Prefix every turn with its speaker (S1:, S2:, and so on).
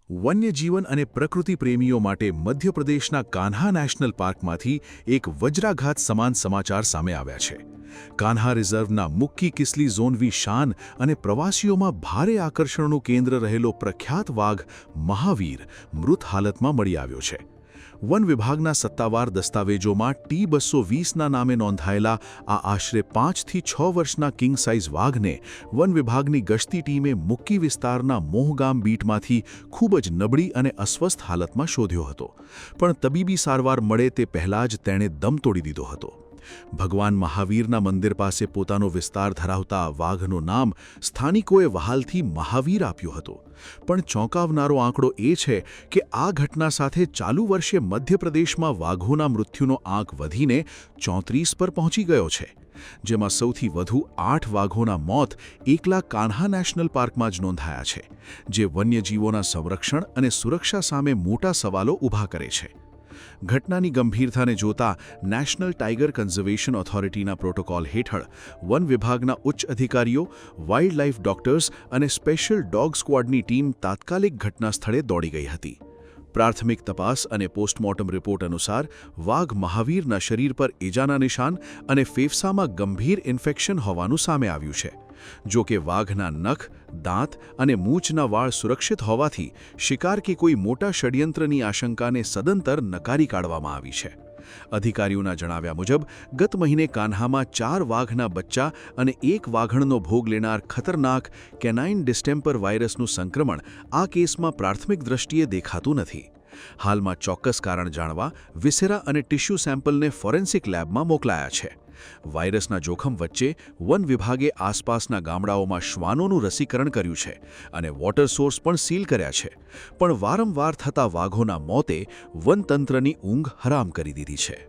S1: વન્યજીવન અને પ્રકૃતિ પ્રેમીઓ માટે મધ્યપ્રદેશના કાન્હા નેશનલ પાર્કમાંથી એક વજ્રાઘાત સમાન સમાચાર સામે આવ્યા છે. કાન્હા રિઝર્વના મુક્કી કિસલી ઝોન શાન અને પ્રવાસીઓમાં ભારે આકર્ષણનું કેન્દ્ર રહેલો પ્રખ્યાત વાઘ મહાવીર મૃત હાલતમાં મળી આવ્યો છે. વન વિભાગના સત્તાવાર દસ્તાવેજોમાં T-220ના નામે નોંધાયેલા આ આશરે 5 થી 6 વર્ષના કિંગ સાઇઝ વાઘને વન વિભાગની ગશ્તી ટીમે મુક્કી વિસ્તારના મોહગામ બીટમાંથી ખૂબ જ નબળી અને અસ્વસ્થ હાલતમાં શોધ્યો હતો. પણ તબીબી સારવાર મળે તે પહેલાં જ તેણે દમ તોડી દીધો હતો. ભગવાન મહાવીરના મંદિર પાસે પોતાનો વિસ્તાર ધરાવતા આ વાઘનું નામ સ્થાનિકોએ વહાલથી મહાવીર આપ્યું હતું. પણ ચોંકાવનારો આંકડો એ છે કે આ ઘટના સાથે ચાલુ વર્ષે મધ્યપ્રદેશમાં વાઘોના મૃત્યુનો આંક વધીને 34 પર પહોંચી ગયો છે, જેમાં સૌથી વધુ 8 વાઘોના મોત એકલા કાન્હા નેશનલ પાર્કમાં જ નોંધાયા છે, જે વન્યજીવોના સંરક્ષણ અને સુરક્ષા સામે મોટા સવાલો ઊભા કરે છે. ઘટનાની ગંભીરતાને જોતા નેશનલ ટાઇગર કન્ઝર્વેશન ઓથોરિટીના પ્રોટોકોલ હેઠળ વન વિભાગના ઉચ્ચ અધિકારીઓ, વાઇલ્ડ લાઇફ ડોક્ટર્સ અને સ્પેશિયલ ડોગ સ્ક્વોડની ટીમ તાત્કાલિક ઘટના સ્થળે દોડી ગઈ હતી. પ્રાથમિક તપાસ અને પોસ્ટમોર્ટમ રિપોર્ટ અનુસાર વાઘ મહાવીરના શરીર પર ઈજાના નિશાન અને ફેફસામાં ગંભીર ઇન્ફેક્શન હોવાનું સામે આવ્યું છે. જો કે વાઘના નખ, દાંત અને મૂંછના વાળ સુરક્ષિત હોવાથી શિકાર કે કોઈ મોટા ષડયંત્રની આશંકાને સદંતર નકારી કાઢવામાં આવી છે. અધિકારીઓના જણાવ્યા મુજબ ગત મહિને કાન્હામાં 4 વાઘના બચ્ચા અને 1 વાઘણનો ભોગ લેનાર ખતરનાક કેનાઇન ડિસ્ટેમ્પર વાયરસનું સંક્રમણ આ કેસમાં પ્રાથમિક દ્રષ્ટિએ દેખાતું નથી. હાલમાં ચોક્કસ કારણ જાણવા વિસેરા અને ટિશ્યુ સેમ્પલને ફોરેન્સિક લેબમાં મોકલાયા છે. વાયરસના જોખમ વચ્ચે વન વિભાગે આસપાસના ગામડાઓમાં શ્વાનોનું રસીકરણ કર્યું છે અને વોટર સોર્સ પણ સીલ કર્યા છે. પણ વારંવાર થતા વાઘોના મોતે વનતંત્રની ઊંઘ હરામ કરી દીધી છે.